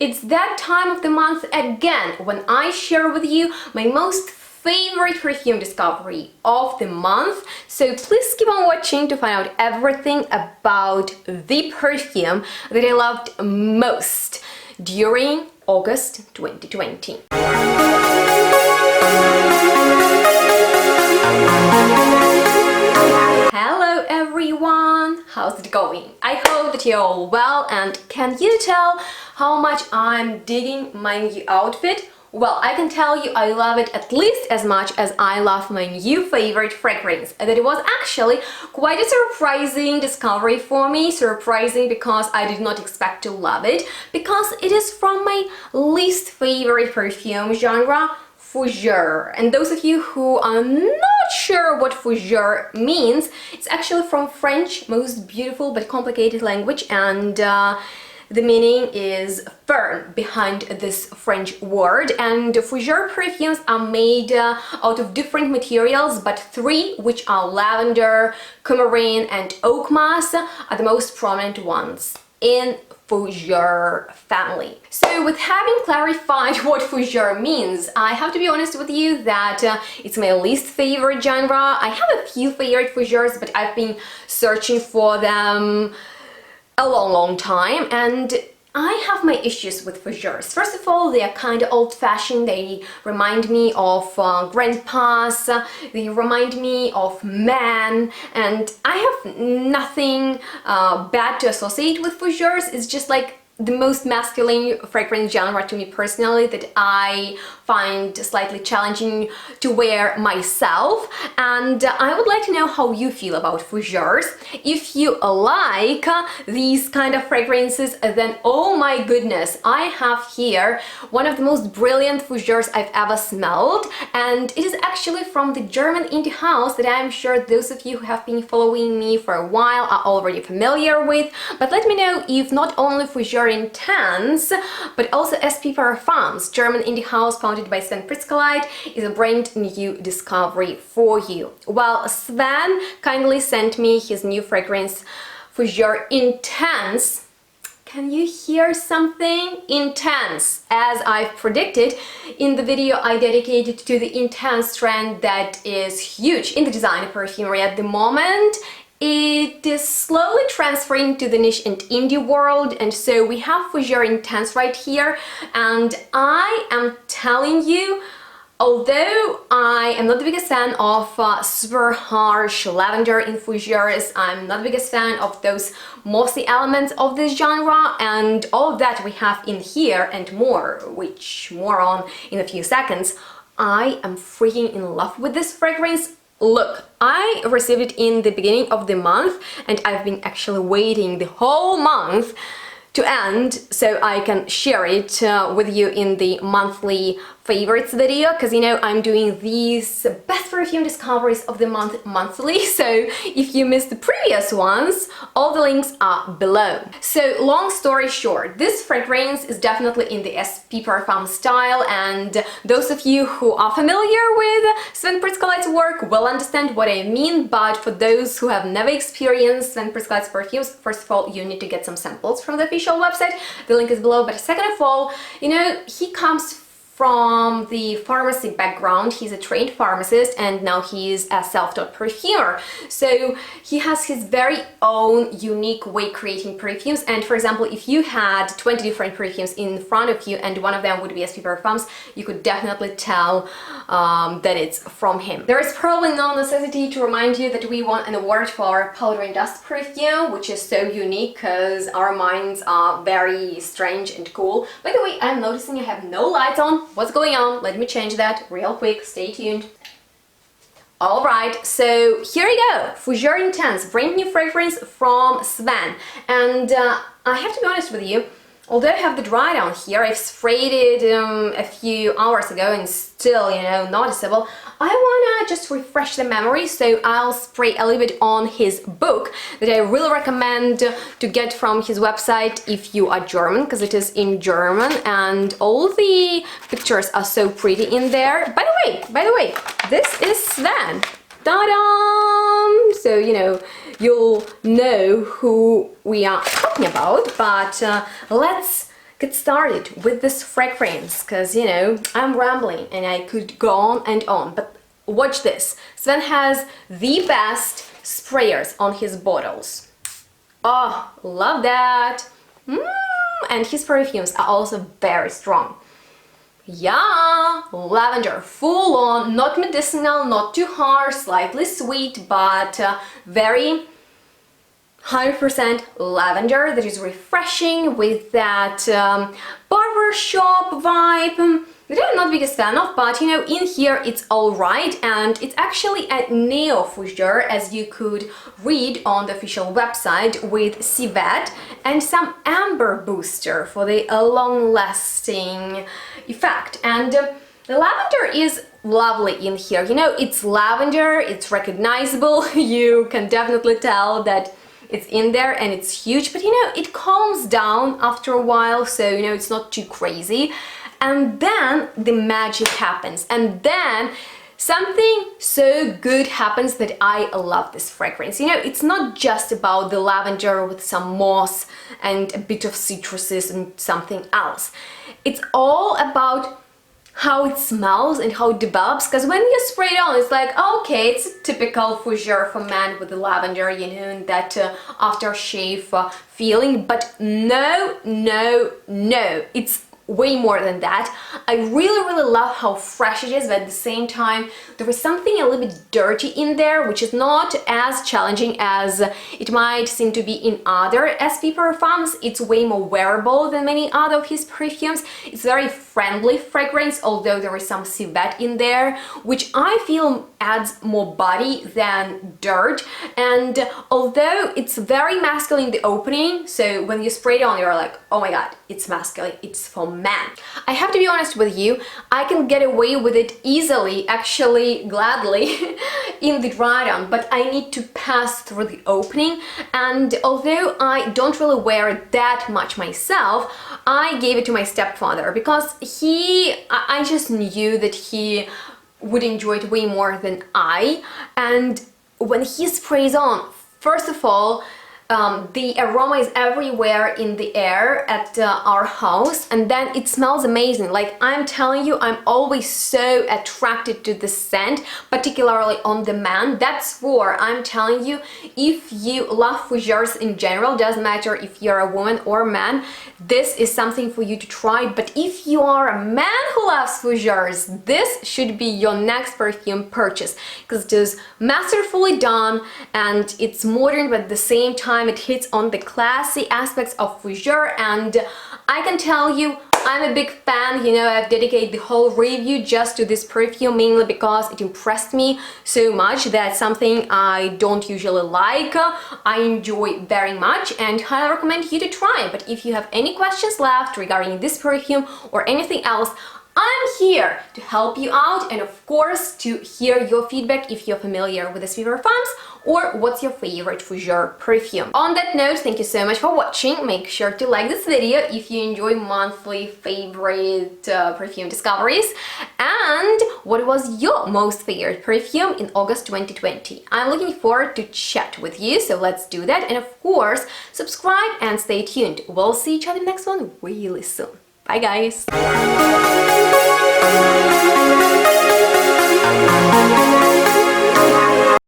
It's that time of the month again when I share with you my most favorite perfume discovery of the month. So please keep on watching to find out everything about the perfume that I loved most during August 2020. Hello everyone, how's it going? I hope that you're all well, and can you tell how much I'm digging my new outfit? Well, I can tell you I love it at least as much as I love my new favorite fragrance. And it was actually quite a surprising discovery for me. Surprising because I did not expect to love it, because it is from my least favorite perfume genre, Fougère. And those of you who are not sure what Fougère means, it's actually from French, most beautiful but complicated language, and the meaning is fern behind this French word. And Fougère perfumes are made out of different materials, but three, which are lavender, coumarin and oak moss, are the most prominent ones in Fougère family. So with having clarified what Fougère means, I have to be honest with you that it's my least favorite genre. I have a few favorite Fougères, but I've been searching for them a long time, and I have my issues with Fougères. First of all, they are kind of old-fashioned. They remind me of grandpas, they remind me of men, and I have nothing bad to associate with Fougères. It's just like the most masculine fragrance genre to me personally that I find slightly challenging to wear myself. And I would like to know how you feel about Fougères. If you like these kind of fragrances, then oh my goodness, I have here one of the most brilliant Fougères I've ever smelled, and it is actually from the German indie house that I'm sure those of you who have been following me for a while are already familiar with. But let me know if not only Fougère Intense, but also SP Parfums, German indie house founded by Sven Pritzkeleid, is a brand new discovery for you. Well, Sven kindly sent me his new fragrance, Fougère Intense. Can you hear something? Intense, as I've predicted in the video I dedicated to the intense trend that is huge in the designer perfumery at the moment. It is slowly transferring to the niche and indie world, and so we have Fougère Intense right here, and I am telling you, although I am not the biggest fan of super harsh lavender in Fougères, I'm not the biggest fan of those mossy elements of this genre, and all of that we have in here and more, which more on in a few seconds, I am freaking in love with this fragrance. Look, I received it in the beginning of the month, and I've been actually waiting the whole month to end so I can share it with you in the monthly favorites video, because you know I'm doing these best perfume discoveries of the month monthly, so if you missed the previous ones, all the links are below. So long story short, this fragrance is definitely in the SP Parfum style, and those of you who are familiar with Sven Pritzkeleid's work will understand what I mean, but for those who have never experienced Sven Pritzkeleid's perfumes, first of all, you need to get some samples from the official website, the link is below, but second of all, you know, he comes from the pharmacy background. He's a trained pharmacist, and now he's a self-taught perfumer. So he has his very own unique way creating perfumes. And for example, if you had 20 different perfumes in front of you and one of them would be SP Parfums, you could definitely tell that it's from him. There is probably no necessity to remind you that we won an award for our Powder and Dust perfume, which is so unique because our minds are very strange and cool. By the way, I'm noticing I have no lights on. What's going on? Let me change that real quick. Stay tuned. Alright, so here you go. Fougère Intense, brand new fragrance from Sven. And I have to be honest with you, although I have the dry down here, I've sprayed it a few hours ago and still, you know, noticeable. I wanna just refresh the memory, so I'll spray a little bit on his book that I really recommend to get from his website if you are German, because it is in German and all the pictures are so pretty in there. By the way, this is Sven. Ta-da! So, you know, you'll know who we are talking about, but let's get started with this fragrance, because, you know, I'm rambling and I could go on and on. But watch this. Sven has the best sprayers on his bottles. Oh, love that. And his perfumes are also very strong. Yeah, lavender, full on, not medicinal, not too harsh, slightly sweet, but very 100% lavender that is refreshing with that barbershop vibe that I'm not the biggest fan of, but you know, in here it's alright, and it's actually a neo fougere, as you could read on the official website, with civet and some amber booster for the long-lasting effect. And the lavender is lovely in here. You know, it's lavender, it's recognizable, you can definitely tell that it's in there and it's huge, but you know, it calms down after a while, so you know, it's not too crazy. And then the magic happens, and then something so good happens that I love this fragrance. You know, it's not just about the lavender with some moss and a bit of citruses and something else. It's all about how it smells and how it develops, because when you spray it on, it's like, okay, it's a typical fougere for men with the lavender, you know, and that aftershave feeling, but no, it's way more than that. I really love how fresh it is, but at the same time there is something a little bit dirty in there, which is not as challenging as it might seem to be in other SP perfumes. It's way more wearable than many other of his perfumes. It's very friendly fragrance, although there is some civet in there, which I feel adds more body than dirt. And although it's very masculine in the opening, so when you spray it on, you're like, oh my god, it's masculine, it's for men. I have to be honest with you, I can get away with it easily, actually gladly, in the dry on, but I need to pass through the opening. And although I don't really wear it that much myself, I gave it to my stepfather because I just knew that he would enjoy it way more than I. And when he sprays on, first of all, the aroma is everywhere in the air at our house, and then it smells amazing. Like, I'm telling you, I'm always so attracted to the scent, particularly on the man. That's for, I'm telling you, if you love fougeres in general, doesn't matter if you're a woman or a man, this is something for you to try. But if you are a man who loves fougeres, this should be your next perfume purchase, because it is masterfully done and it's modern, but at the same time it hits on the classy aspects of fougere. And I can tell you, I'm a big fan. You know, I've dedicated the whole review just to this perfume, mainly because it impressed me so much. That's something I don't usually like. I enjoy very much and highly recommend you to try. But if you have any questions left regarding this perfume or anything else, I'm here to help you out, and of course to hear your feedback if you're familiar with the SP perfumes or what's your favorite fougere perfume. On that note, thank you so much for watching. Make sure to like this video if you enjoy monthly favorite perfume discoveries. And what was your most favorite perfume in August 2020? I'm looking forward to chat with you, so let's do that. And of course, subscribe and stay tuned. We'll see each other in the next one really soon. Bye guys!